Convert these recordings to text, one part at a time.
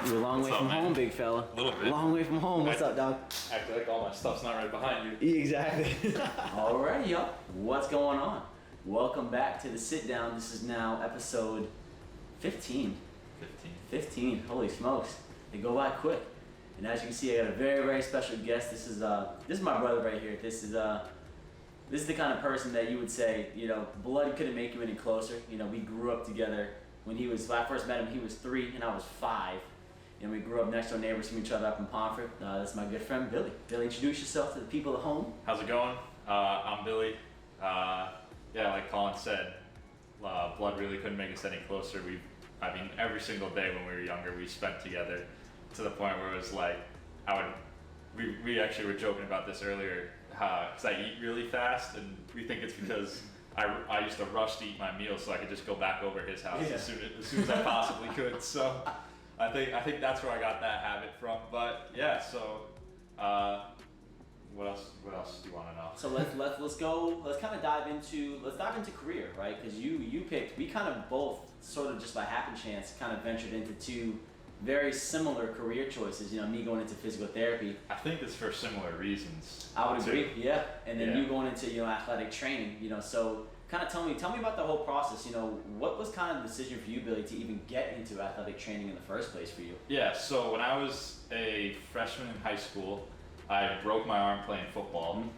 You're a long way from home, big fella. A little bit. Long way from home. What's up, dog? Act like all my stuff's not right behind you. Exactly. Alright, y'all. What's going on? Welcome back to the sit down. This is now episode 15. 15. Holy smokes. They go by quick. And as you can see, I got a very, very special guest. This is my brother right here. This is the kind of person that you would say, blood couldn't make you any closer. We grew up together. When I first met him, he was 3 and I was 5. And we grew up next door neighbors from each other up in Pomfret. That's my good friend, Billy. Billy, introduce yourself to the people at home. How's it going? I'm Billy. Like Colin said, blood really couldn't make us any closer. Every single day when we were younger, we spent together to the point where it was like, we actually were joking about this earlier, because I eat really fast, and we think it's because I used to rush to eat my meals so I could just go back over his house as soon as I possibly could. So I think that's where I got that habit from. But yeah, so what else do you want to know? So let's kind of dive into career, right? Because we kind of both sort of just by happen chance kind of ventured into 2 very similar career choices. Me going into physical therapy. I think it's for similar reasons. I would agree, yeah. And then you going into athletic training. So kind of tell me about the whole process. What was kind of the decision for you, Billy, to even get into athletic training in the first place for you? Yeah. So when I was a freshman in high school, I broke my arm playing football. Mm-hmm.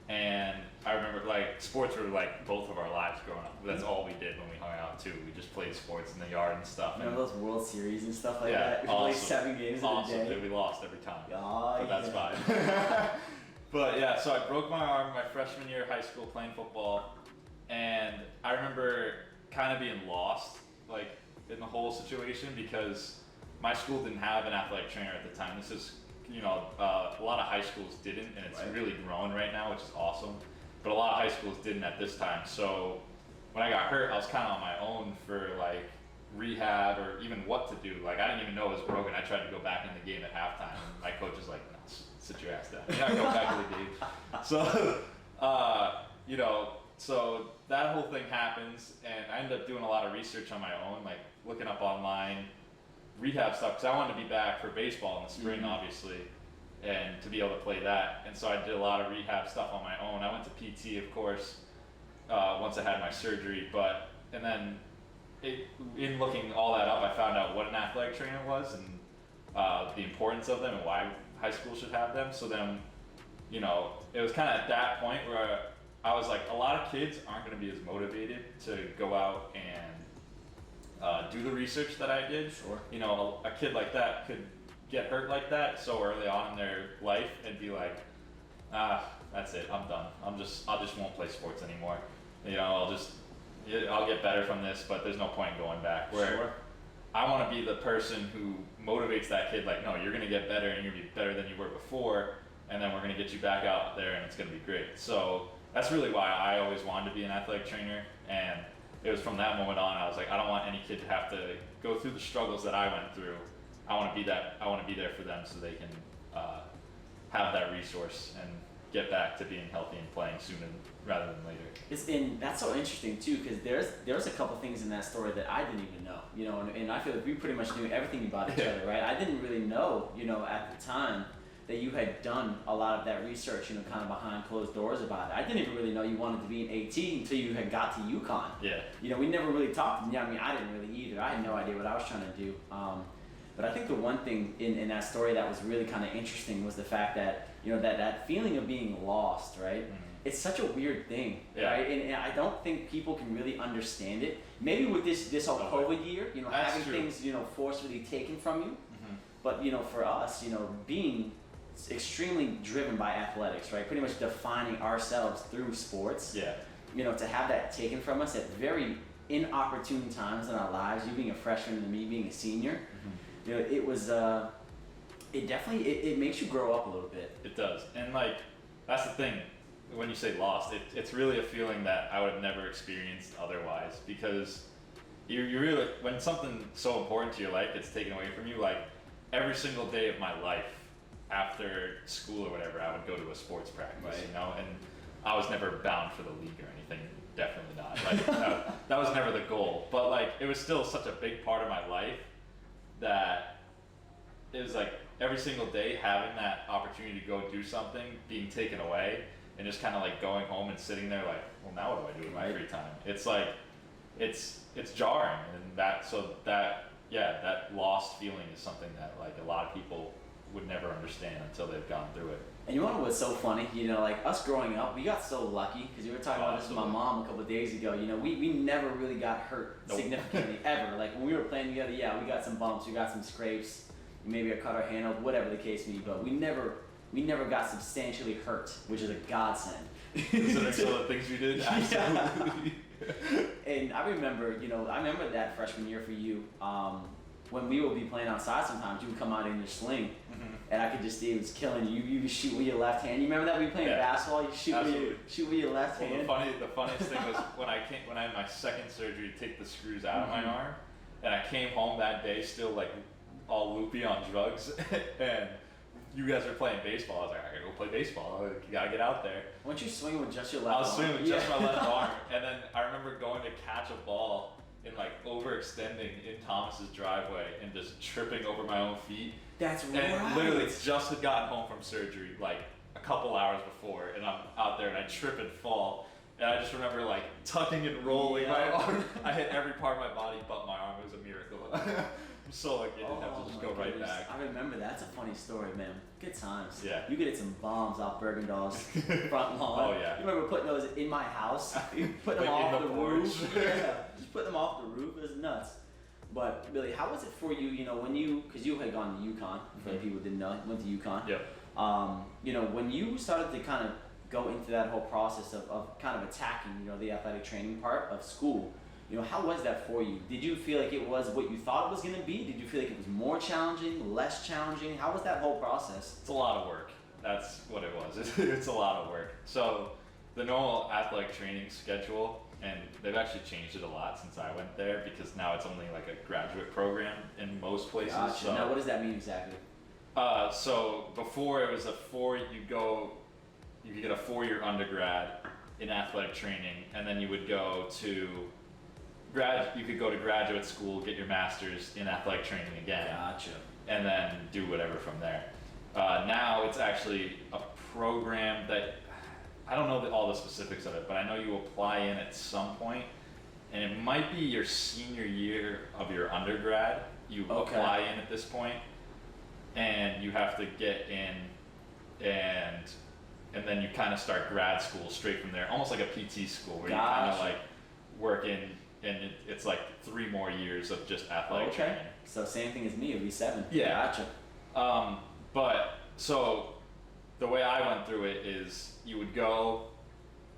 And I remember, sports were both of our lives growing up. That's all we did when we hung out too. We just played sports in the yard and stuff. Remember those World Series and stuff like that? We played 7 games in a day. We lost every time. Oh, but that's fine. But yeah, so I broke my arm my freshman year of high school playing football. And I remember kind of being lost, in the whole situation, because my school didn't have an athletic trainer at the time. This is, a lot of high schools didn't, and it's really grown right now, which is awesome. But a lot of high schools didn't at this time. So when I got hurt, I was kind of on my own for rehab or even what to do. I didn't even know it was broken. I tried to go back in the game at halftime, and my coach was like, "No, sit your ass down. You're not going back to the game." So, so that whole thing happens, and I ended up doing a lot of research on my own, looking up online rehab stuff, because I wanted to be back for baseball in the spring, obviously, and to be able to play that. And so I did a lot of rehab stuff on my own. I went to PT, of course, once I had my surgery, and then in looking all that up, I found out what an athletic trainer was and the importance of them and why high school should have them. So then, it was kind of at that point where I was like, a lot of kids aren't going to be as motivated to go out and do the research that I did. Sure. A kid like that could get hurt like that so early on in their life and be like, that's it, I'm done. I just won't play sports anymore. I'll get better from this, but there's no point in going back. Where I want to be the person who motivates that kid, no, you're going to get better and you're going to be better than you were before, and then we're going to get you back out there and it's going to be great. So that's really why I always wanted to be an athletic trainer, and it was from that moment on, I was like, I don't want any kid to have to go through the struggles that I went through. I want to be there for them so they can have that resource and get back to being healthy and playing sooner rather than later. That's so interesting too, because there's a couple things in that story that I didn't even know, and I feel like we pretty much knew everything about each other, right? I didn't really know, at the time, that you had done a lot of that research, kind of behind closed doors about it. I didn't even really know you wanted to be an AT until you had got to UConn. Yeah. We never really talked. I didn't really either. I had no idea what I was trying to do. But I think the one thing in that story that was really kind of interesting was the fact that, that feeling of being lost, right? Mm-hmm. It's such a weird thing, right? And I don't think people can really understand it. Maybe with this whole COVID year, having things, forcefully taken from you. Mm-hmm. But, for us, being extremely driven by athletics, right? Pretty much defining ourselves through sports. Yeah. To have that taken from us at very inopportune times in our lives, you being a freshman and me being a senior, mm-hmm. It was, it definitely, it makes you grow up a little bit. It does. And that's the thing, when you say lost, it's really a feeling that I would have never experienced otherwise, because you really, when something so important to your life gets taken away from you, every single day of my life, after school or whatever, I would go to a sports practice, right. And I was never bound for the league or anything, definitely not. That was never the goal, but it was still such a big part of my life that it was like every single day having that opportunity to go do something being taken away, and just kind of like going home and sitting there like, well, now what do I do with my free time? It's like, it's jarring, and that lost feeling is something that like a lot of people would never understand until they've gone through it. And you know what's so funny? You know, like us growing up, we got so lucky because we were talking about this with my mom a couple of days ago. You know, we never really got hurt significantly ever. Like when we were playing together, yeah, we got some bumps, we got some scrapes, maybe I cut our hand off, whatever the case may be. But we never got substantially hurt, which is a godsend. Considering some of the things we did, absolutely. And I remember that freshman year for you. When we would be playing outside sometimes, you would come out in your sling, and I could just see it was killing you. You would shoot with your left hand. You remember that? We were playing basketball, you shoot with your left hand. The funniest thing was when I had my second surgery to take the screws out of my arm, and I came home that day still like all loopy on drugs, and you guys were playing baseball. I was like, I gotta go play baseball. You gotta get out there. Weren't you swinging with just your left arm? I was swinging with just my left arm, and then I remember going to catch a ball and like overextending in Thomas's driveway and just tripping over my own feet. That's right. And literally just had gotten home from surgery like a couple hours before, and I'm out there and I trip and fall. And I just remember like tucking and rolling my arm. I hit every part of my body but my arm. It was a miracle. I'm so lucky I didn't have to just go right back. I remember that. That's a funny story, man. Good times. Yeah. You could hit some bombs off Bergendah's front lawn. Oh yeah. You remember putting those in my house? You put them like off the roof. Yeah. Just put them off the roof. It was nuts. But Billy, how was it for you? You know, because you had gone to UConn. For the people who didn't know, you went to UConn. Yep. You know, when you started to kind of go into that whole process of kind of attacking, the athletic training part of school, how was that for you? Did you feel like it was what you thought it was going to be? Did you feel like it was more challenging, less challenging? How was that whole process? It's a lot of work. That's what it was. It's a lot of work. So the normal athletic training schedule, and they've actually changed it a lot since I went there because now it's only like a graduate program in most places. Gotcha. So, now what does that mean exactly? So before it was you could get a 4-year undergrad in athletic training, and then you would go to you could go to graduate school, get your master's in athletic training again. Gotcha. And then do whatever from there. Now it's actually a program that, I don't know all the specifics of it, but I know you apply in at some point, and it might be your senior year of your undergrad. You apply in at this point, and you have to get in, and then you kind of start grad school straight from there, almost like a PT school where you kind of like work in, and it's like 3 more years of just athletic training. So same thing as me, it'd be 7. Yeah. Gotcha. But so the way I went through it is you would go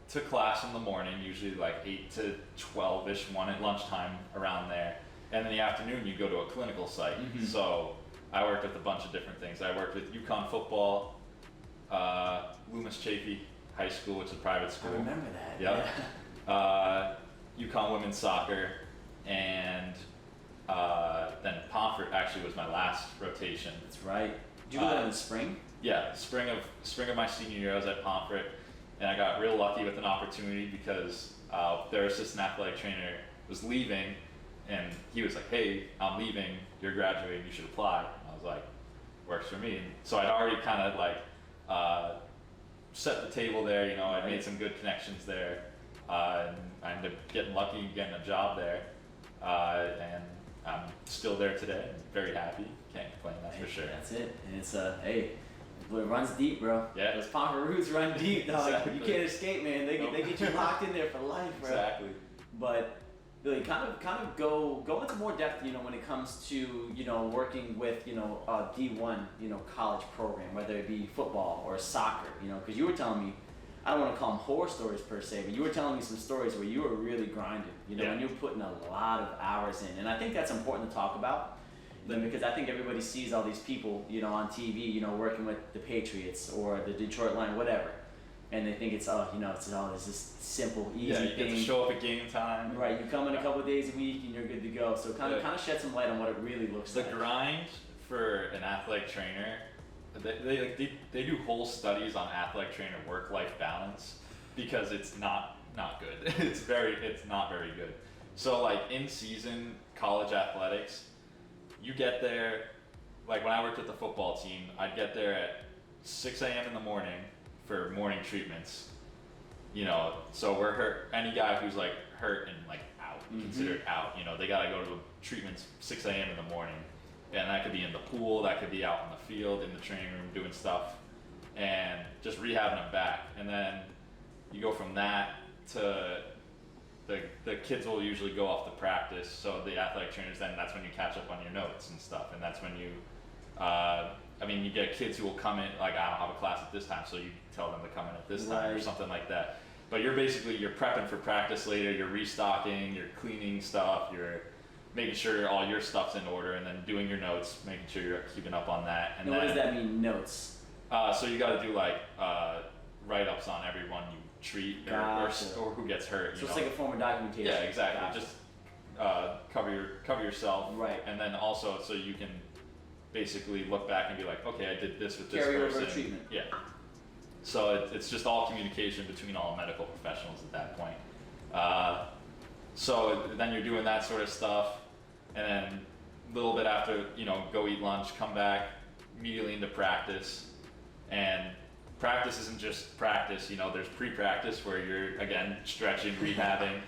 to class in the morning, usually like 8 to 12-ish, 1 at lunchtime around there. And in the afternoon, you go to a clinical site. So I worked with a bunch of different things. I worked with UConn football, Loomis Chaffee High School, which is a private school. I remember that. Yep. Yeah. UConn women's soccer, and then Pomfret actually was my last rotation. That's right. Did you go there in the spring? Yeah, spring of my senior year, I was at Pomfret, and I got real lucky with an opportunity because their assistant athletic trainer was leaving, and he was like, "Hey, I'm leaving. You're graduating. You should apply." And I was like, "Works for me." And so I'd already kind of like set the table there. I made some good connections there. And I ended up getting lucky and getting a job there, and I'm still there today. I'm very happy. Can't complain, that's for sure. That's it. And it's hey, it runs deep, bro. Yeah. Those Pomfret roots run deep, dog. Exactly. You can't escape, man. They get you locked in there for life, bro. Exactly. But Billy, kind of go into more depth, when it comes to, working with, a D1, college program, whether it be football or soccer, because you were telling me, I don't want to call them horror stories per se, but you were telling me some stories where you were really grinding, and you're putting a lot of hours in. And I think that's important to talk about, because I think everybody sees all these people, on TV, working with the Patriots or the Detroit Lions, whatever. And they think it's this simple, easy thing. Yeah, you get to show up at game time. Right, you come in a couple of days a week and you're good to go. So kind of shed some light on what it really looks like. The grind for an athletic trainer, they do whole studies on athletic trainer work-life balance because it's not good. It's not very good. So like in season college athletics, you get there, like when I worked with the football team, I'd get there at 6 a.m. in the morning for morning treatments. You know, so we're hurt. Any guy who's like hurt and like out, considered out, you know, they gotta go to treatments 6 a.m. in the morning, and that could be in the pool, that could be out in the field, in the training room, doing stuff, and just rehabbing them back. And then you go from that to the kids will usually go off to practice. So the athletic trainers, then that's when you catch up on your notes and stuff, and that's when you. I mean, you get kids who will come in, like, I don't have a class at this time, so you tell them to come in at this time or something like that. But you're prepping for practice later, you're restocking, you're cleaning stuff, you're making sure all your stuff's in order, and then doing your notes, making sure you're keeping up on that. And then, what does that mean, notes? So you gotta do like write-ups on everyone you treat or who gets hurt. So it's like a form of documentation. Yeah, exactly. Just cover yourself. Right. And then also so you can basically look back and be like, okay, I did this with this person. Carry over treatment. Yeah. So it's just all communication between all medical professionals at that point. So then you're doing that sort of stuff, and then a little bit after, you know, go eat lunch, come back, immediately into practice. And practice isn't just practice, you know, there's pre-practice where you're, again, stretching, rehabbing,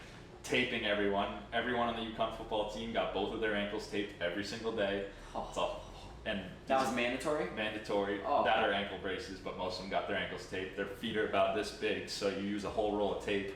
taping everyone. Everyone on the UConn football team got both of their ankles taped every single day. And that was mandatory? Mandatory. That or ankle braces, but most of them got their ankles taped. Their feet are about this big, so you use a whole roll of tape.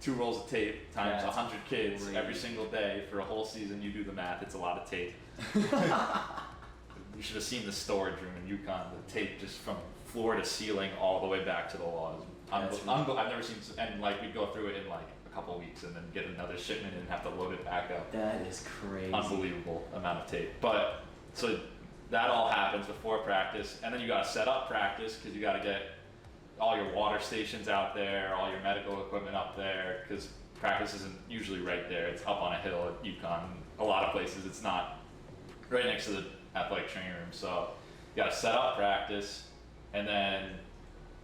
2 rolls of tape times 100 kids every single day for a whole season. You do the math, it's a lot of tape. You should have seen the storage room in UConn, the tape just from floor to ceiling all the way back to the walls. I've never seen, and like we'd go through it in like a couple of weeks and then get another shipment and have to load it back up. That is crazy. Unbelievable amount of tape. But so that all happens before practice, and then you got to set up practice because you got to get all your water stations out there, all your medical equipment up there, because practice isn't usually right there. It's up on a hill at UConn. A lot of places it's not right next to the athletic training room. So you got to set up practice, and then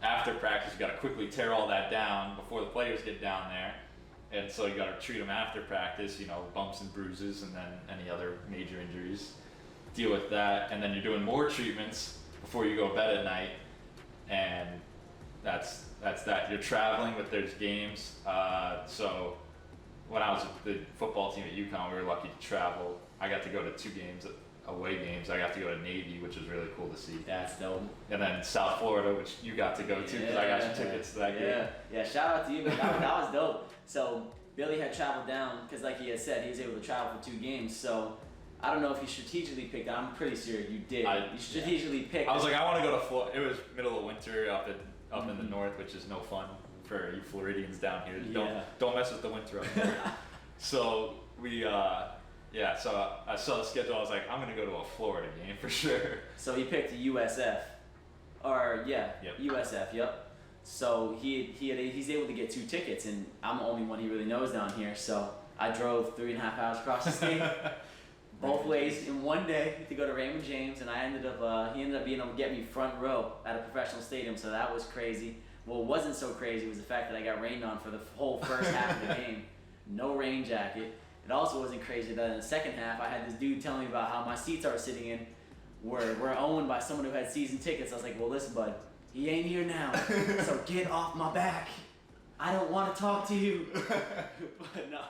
after practice you got to quickly tear all that down before the players get down there. And so you got to treat them after practice, you know, bumps and bruises, and then any other major injuries. Deal with that, and then you're doing more treatments before you go to bed at night, and that's that. You're traveling with there's games. So when I was with the football team at UConn, we were lucky to travel. I got to go to 2 games, away games. I got to go to Navy, which was really cool to see. That's dope. And then South Florida, which you got to go to because I got your tickets to that game. Yeah, shout out to you, man. That was dope. So Billy had traveled down because, like he had said, he was able to travel for 2 games. So I don't know if you strategically picked that. I'm pretty sure you did. You strategically picked. I was like, I want to go to Florida. It was middle of winter up in the north, which is no fun for you Floridians down here. Don't mess with the winter up there. So we, so I saw the schedule. I was like, I'm gonna go to a Florida game for sure. So he picked a USF, USF. Yep. So he's able to get 2 tickets, and I'm the only one he really knows down here. So I drove 3.5 hours across the state. Both ways in one day to go to Raymond James, and he ended up being able to get me front row at a professional stadium, so that was crazy. What wasn't so crazy was the fact that I got rained on for the whole first half of the game. No rain jacket. It also wasn't crazy that in the second half I had this dude telling me about how my seats I was sitting in were owned by someone who had season tickets. I was like, well, listen, bud, he ain't here now, so get off my back. I don't want to talk to you. But no.